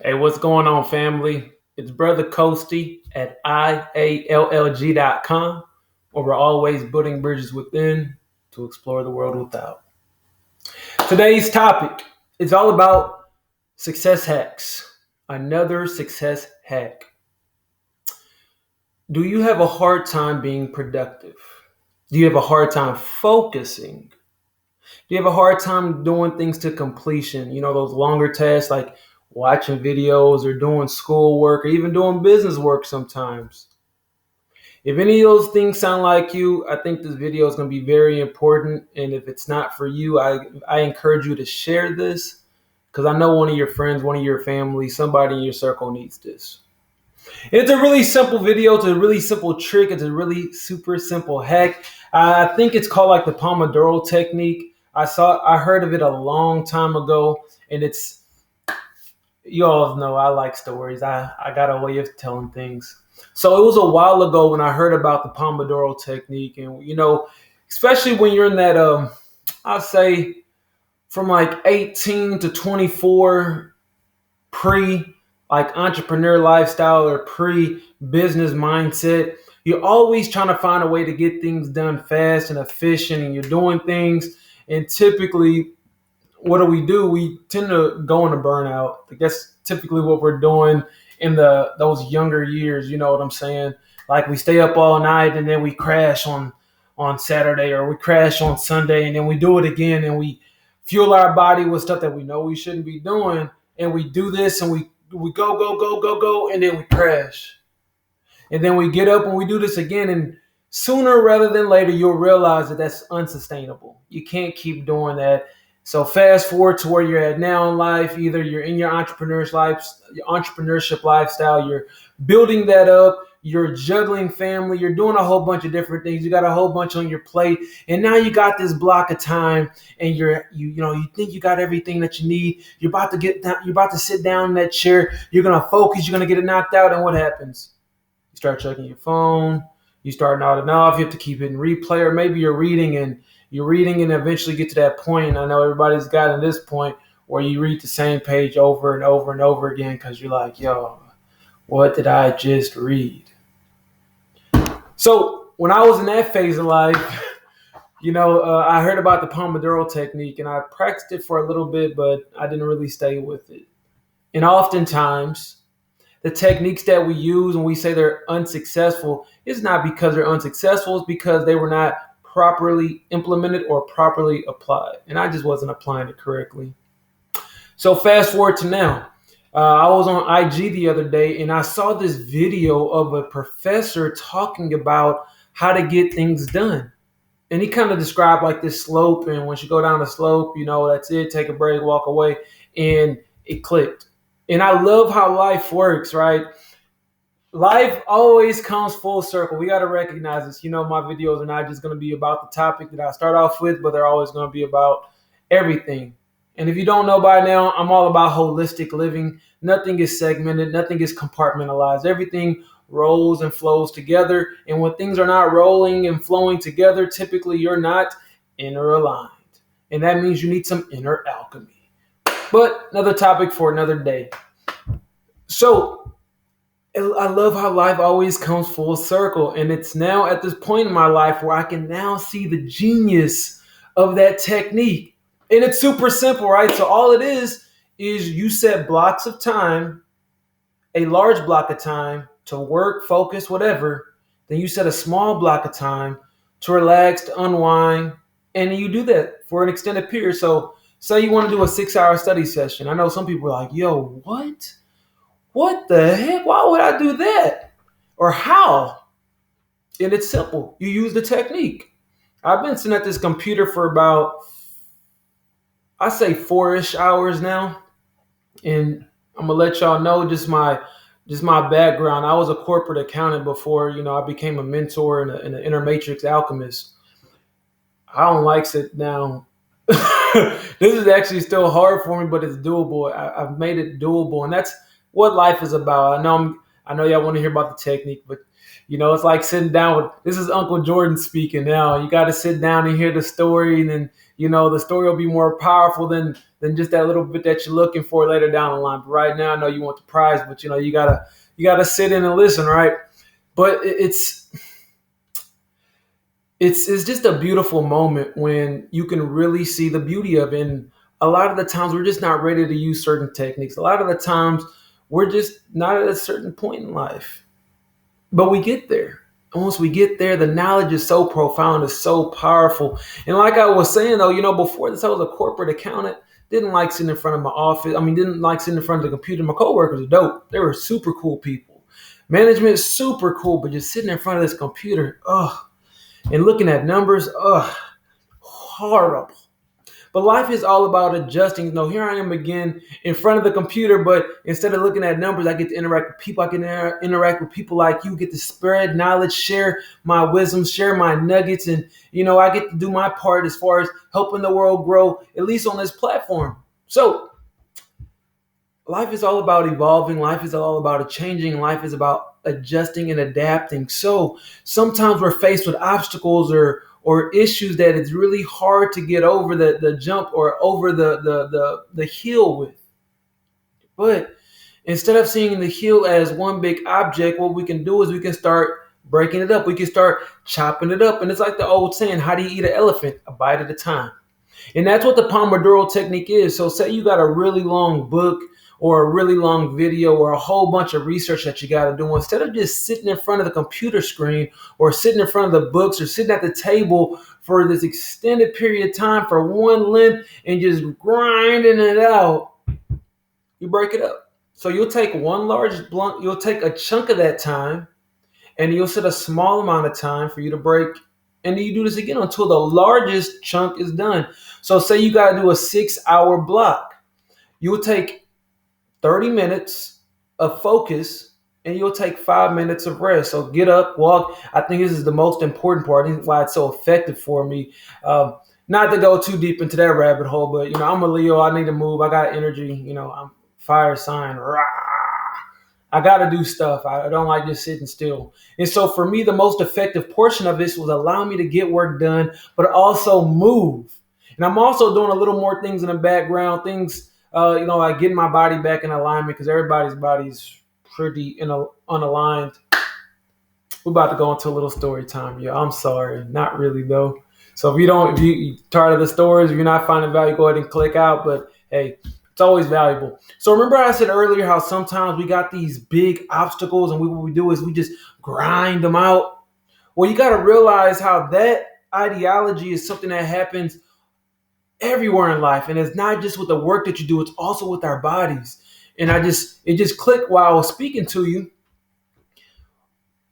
Hey, what's going on, family? It's Brother Coasty at IALLG.com, where we're always building bridges within to explore the world without. Today's topic is all about success hacks. Another success hack. Do you have a hard time being productive? Do you have a hard time focusing? Do you have a hard time doing things to completion? You know, those longer tasks like watching videos or doing schoolwork or even doing business work sometimes. If any of those things sound like you, I think this video is going to be very important. And if it's not for you, I encourage you to share this because I know one of your friends, one of your family, somebody in your circle needs this. It's a really simple video. It's a really simple trick. It's a really super simple hack. I think it's called like the Pomodoro technique. I heard of it a long time ago, and you all know I like stories. I got a way of telling things. So it was a while ago when I heard about the Pomodoro technique, and especially when you're in that I'd say from like 18 to 24 pre like entrepreneur lifestyle or pre business mindset, you're always trying to find a way to get things done fast and efficient, and you're doing things. And typically, what do? We tend to go into burnout. I guess typically what we're doing in those younger years, you know what I'm saying? Like we stay up all night and then we crash on Saturday, or we crash on Sunday, and then we do it again, and we fuel our body with stuff that we know we shouldn't be doing, and we do this and we go, and then we crash. And then we get up and we do this again, and sooner rather than later, you'll realize that that's unsustainable. You can't keep doing that. So fast forward to where you're at now in life. Either you're in your entrepreneurship lifestyle, you're building that up, you're juggling family, you're doing a whole bunch of different things. You got a whole bunch on your plate, and now you got this block of time, and you think you got everything that you need. You're about to get down, you're about to sit down in that chair. You're gonna focus. You're gonna get it knocked out, and what happens? You start checking your phone. You start nodding off. You have to keep hitting replay, or maybe you're reading and eventually get to that point. And I know everybody's gotten to this point where you read the same page over and over and over again because you're like, yo, what did I just read? So when I was in that phase of life, I heard about the Pomodoro technique and I practiced it for a little bit, but I didn't really stay with it. And oftentimes, the techniques that we use when we say they're unsuccessful is not because they're unsuccessful, it's because they were not properly implemented or properly applied. And I just wasn't applying it correctly. So fast forward to now. I was on IG the other day and I saw this video of a professor talking about how to get things done. And he kind of described like this slope. And once you go down the slope, that's it. Take a break, walk away. And it clicked. And I love how life works, right? Life always comes full circle. We got to recognize this. My videos are not just going to be about the topic that I start off with, but they're always going to be about everything. And if you don't know by now, I'm all about holistic living. Nothing is segmented. Nothing is compartmentalized. Everything rolls and flows together. And when things are not rolling and flowing together, typically you're not inner aligned. And that means you need some inner alchemy. But another topic for another day. So I love how life always comes full circle. And it's now at this point in my life where I can now see the genius of that technique. And it's super simple, right? So all it is you set blocks of time, a large block of time to work, focus, whatever. Then you set a small block of time to relax, to unwind. And you do that for an extended period. So say you want to do a 6-hour study session. I know some people are like, yo, what? What the heck? Why would I do that? Or how? And it's simple. You use the technique. I've been sitting at this computer for about, I say 4-ish hours now. And I'm gonna let y'all know just my background. I was a corporate accountant before, I became a mentor and an inner matrix alchemist. I don't like sitting down. This is actually still hard for me, but it's doable. I've made it doable, and that's what life is about. I know I know y'all want to hear about the technique, but it's like sitting down with, this is Uncle Jordan speaking now. You got to sit down and hear the story, and then, the story will be more powerful than just that little bit that you're looking for later down the line. But right now, I know you want the prize, but you gotta sit in and listen, right? But it's just a beautiful moment when you can really see the beauty of it. And a lot of the times we're just not ready to use certain techniques. A lot of the times we're just not at a certain point in life, but we get there. And once we get there, the knowledge is so profound, it's so powerful. And like I was saying though, before this, I was a corporate accountant. Didn't like sitting in front of my office. Didn't like sitting in front of the computer. My coworkers are dope. They were super cool people. Management is super cool, but just sitting in front of this computer, and looking at numbers, horrible. But life is all about adjusting. Here I am again in front of the computer, but instead of looking at numbers, I get to interact with people. I can interact with people like you, get to spread knowledge, share my wisdom, share my nuggets. And, I get to do my part as far as helping the world grow, at least on this platform. So life is all about evolving. Life is all about changing. Life is about adjusting and adapting. So sometimes we're faced with obstacles or issues that it's really hard to get over the jump or over the hill with. But instead of seeing the hill as one big object, what we can do is we can start breaking it up. We can start chopping it up. And it's like the old saying, how do you eat an elephant? A bite at a time. And that's what the Pomodoro technique is. So say you got a really long book or a really long video or a whole bunch of research that you got to do. Instead of just sitting in front of the computer screen or sitting in front of the books or sitting at the table for this extended period of time for one length and just grinding it out, you break it up. So you'll take one large blunt, you'll take a chunk of that time, and you'll set a small amount of time for you to break. And then you do this again until the largest chunk is done. So say you got to do a 6-hour block. You'll take 30 minutes of focus, and you'll take 5 minutes of rest. So get up, walk. I think this is the most important part. I think why it's so effective for me. Not to go too deep into that rabbit hole, but I'm a Leo. I need to move. I got energy. I'm fire sign. Rah! I got to do stuff. I don't like just sitting still. And so for me, the most effective portion of this was allowing me to get work done, but also move. And I'm also doing a little more things in the background, things like getting my body back in alignment, because everybody's body's pretty unaligned. We're about to go into a little story time. Yeah, I'm sorry. Not really, though. So if you're tired of the stories, if you're not finding value, go ahead and click out. But hey, it's always valuable. So remember I said earlier how sometimes we got these big obstacles and what we do is we just grind them out. Well, you got to realize how that ideology is something that happens everywhere in life. And it's not just with the work that you do, it's also with our bodies. And it just clicked while I was speaking to you.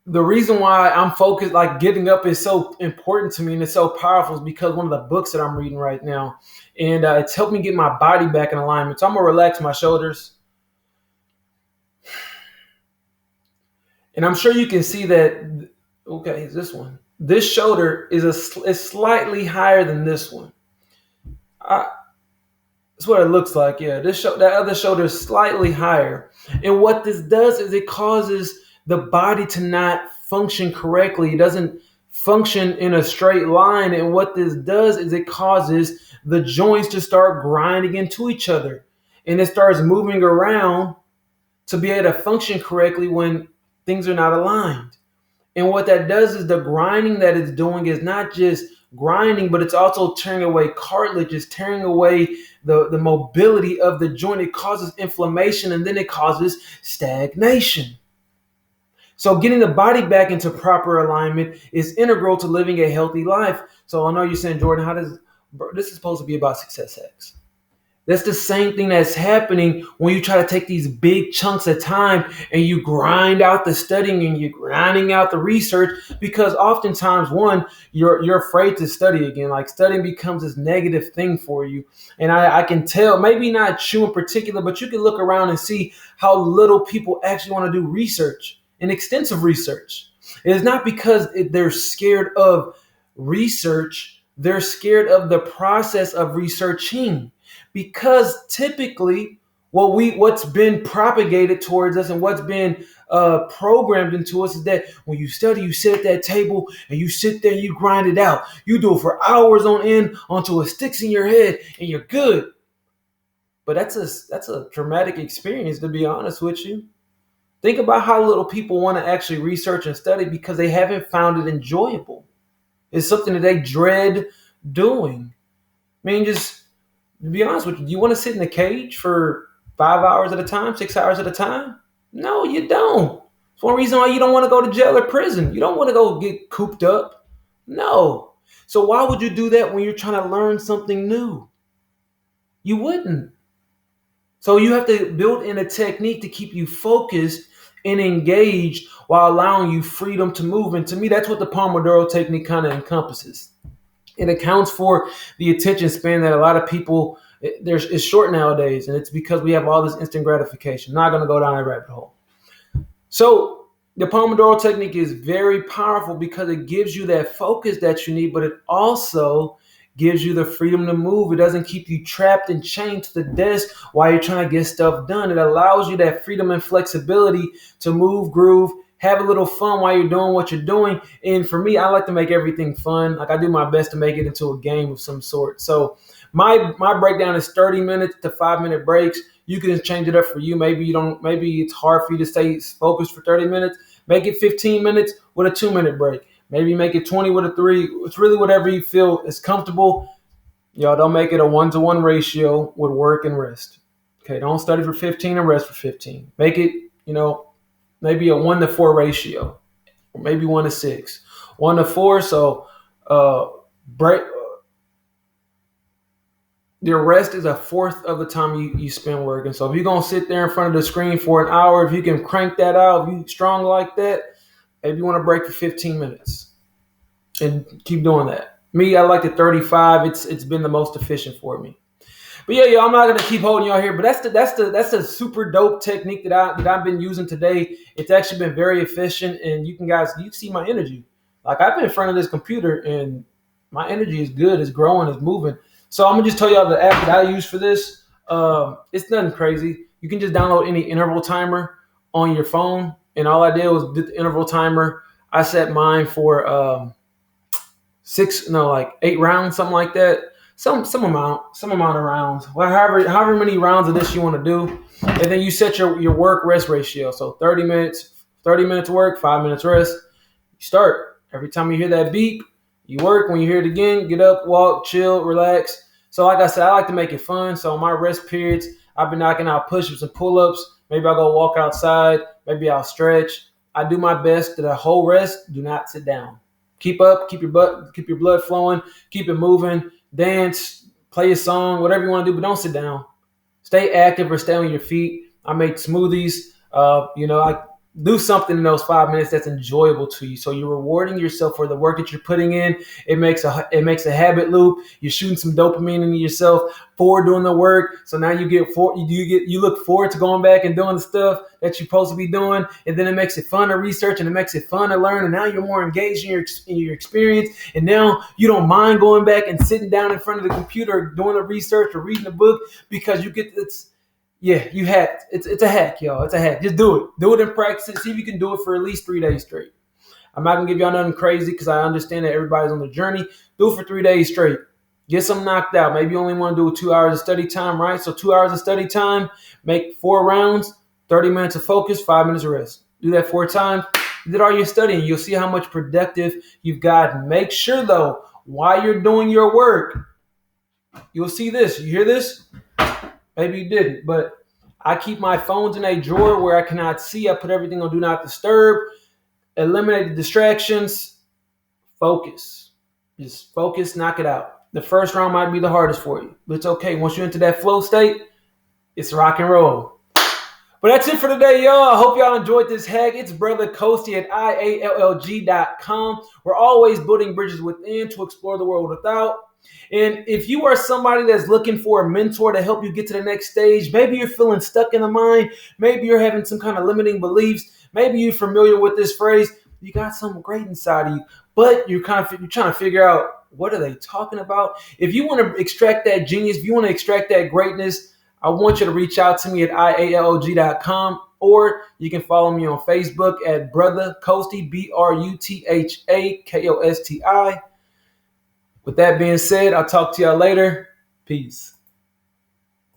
The reason why I'm focused, like getting up is so important to me and it's so powerful is because one of the books that I'm reading right now, and it's helped me get my body back in alignment. So I'm going to relax my shoulders. And I'm sure you can see that, okay, is this one. This shoulder is slightly higher than this one. That's what it looks like. Yeah, that other shoulder is slightly higher. And what this does is it causes the body to not function correctly. It doesn't function in a straight line. And what this does is it causes the joints to start grinding into each other. And it starts moving around to be able to function correctly when things are not aligned. And what that does is the grinding that it's doing is not just grinding, but it's also tearing away cartilage, it's tearing away the mobility of the joint. It causes inflammation and then it causes stagnation. So getting the body back into proper alignment is integral to living a healthy life. So I know you're saying, Jordan, this is supposed to be about success hacks. That's the same thing that's happening when you try to take these big chunks of time and you grind out the studying and you're grinding out the research, because oftentimes, one, you're afraid to study again. Like studying becomes this negative thing for you. And I can tell, maybe not you in particular, but you can look around and see how little people actually want to do research and extensive research. It is not because they're scared of research. They're scared of the process of researching. Because typically What's been propagated towards us and what's been programmed into us is that when you study, you sit at that table and you sit there and you grind it out. You do it for hours on end until it sticks in your head and you're good. But that's a traumatic experience, to be honest with you. Think about how little people want to actually research and study because they haven't found it enjoyable. It's something that they dread doing. I mean, just to be honest with you, do you want to sit in a cage for 5 hours at a time, 6 hours at a time? No, you don't. It's one reason why you don't want to go to jail or prison. You don't want to go get cooped up. No. So why would you do that when you're trying to learn something new? You wouldn't. So you have to build in a technique to keep you focused and engaged while allowing you freedom to move. And to me, that's what the Pomodoro technique kind of encompasses. It accounts for the attention span that a lot of people is short nowadays, and it's because we have all this instant gratification. Not going to go down that rabbit hole. So the Pomodoro technique is very powerful because it gives you that focus that you need, but it also gives you the freedom to move. It doesn't keep you trapped and chained to the desk while you're trying to get stuff done. It allows you that freedom and flexibility to move, groove, have a little fun while you're doing what you're doing. And for me, I like to make everything fun. Like I do my best to make it into a game of some sort. So my breakdown is 30 minutes to 5-minute breaks. You can change it up for you. Maybe it's hard for you to stay focused for 30 minutes. Make it 15 minutes with a 2-minute break. Maybe make it 20 with a 3. It's really whatever you feel is comfortable. Y'all don't make it a 1-to-1 ratio with work and rest. Okay, don't study for 15 and rest for 15. Make it, maybe a 1-to-4 ratio, or maybe 1-to-6. 1-to-4, so break. Your rest is 1/4 of the time you spend working. So if you're going to sit there in front of the screen for an hour, if you can crank that out, if you're strong like that, maybe you want to break for 15 minutes and keep doing that. Me, I like the 35. It's been the most efficient for me. But yeah, I'm not gonna keep holding y'all here. But that's the super dope technique that I've been using today. It's actually been very efficient, and you see my energy. Like I've been in front of this computer, and my energy is good. It's growing. It's moving. So I'm gonna just tell y'all the app that I use for this. It's nothing crazy. You can just download any interval timer on your phone. And all I did was did the interval timer. I set mine for 8 rounds, something like that. Some amount of rounds. Well, however many rounds of this you want to do. And then you set your work rest ratio. So 30 minutes work, 5 minutes rest. You start. Every time you hear that beep, you work. When you hear it again, get up, walk, chill, relax. So like I said, I like to make it fun. So my rest periods, I've been knocking out push-ups and pull-ups. Maybe I'll go walk outside. Maybe I'll stretch. I do my best to the whole rest. Do not sit down. Keep up. Keep your blood flowing. Keep it moving. Dance. Play a song. Whatever you want to do, but don't sit down. Stay active or stay on your feet. I make smoothies. I do something in those 5 minutes that's enjoyable to you. So you're rewarding yourself for the work that you're putting in. It makes a habit loop. You're shooting some dopamine into yourself for doing the work. So now you look forward to going back and doing the stuff that you're supposed to be doing. And then it makes it fun to research and it makes it fun to learn. And now you're more engaged in your experience. And now you don't mind going back and sitting down in front of the computer doing the research or reading a book because you get this. Yeah, you hacked. It's a hack, y'all. It's a hack. Just do it. Do it in practice. See if you can do it for at least 3 days straight. I'm not going to give y'all nothing crazy because I understand that everybody's on the journey. Do it for 3 days straight. Get some knocked out. Maybe you only want to do 2 hours of study time, right? So 2 hours of study time, make 4 rounds, 30 minutes of focus, 5 minutes of rest. Do that 4 times. You did all your studying. You'll see how much productive you've gotten. Make sure, though, while you're doing your work, you'll see this. You hear this? Maybe you didn't, but I keep my phones in a drawer where I cannot see. I put everything on Do Not Disturb. Eliminate the distractions. Focus. Just focus, knock it out. The first round might be the hardest for you, but it's okay. Once you're into that flow state, it's rock and roll. But that's it for today, y'all. I hope y'all enjoyed this hack. It's Brother Ghosty at IALLG.com. We're always building bridges within to explore the world without. And if you are somebody that's looking for a mentor to help you get to the next stage, maybe you're feeling stuck in the mind, maybe you're having some kind of limiting beliefs, maybe you're familiar with this phrase, you got something great inside of you, but you're trying to figure out what are they talking about. If you want to extract that genius, if you want to extract that greatness, I want you to reach out to me at IALOG.com, or you can follow me on Facebook at Brother Kosti, BRUTHAKOSTI. With that being said, I'll talk to y'all later. Peace.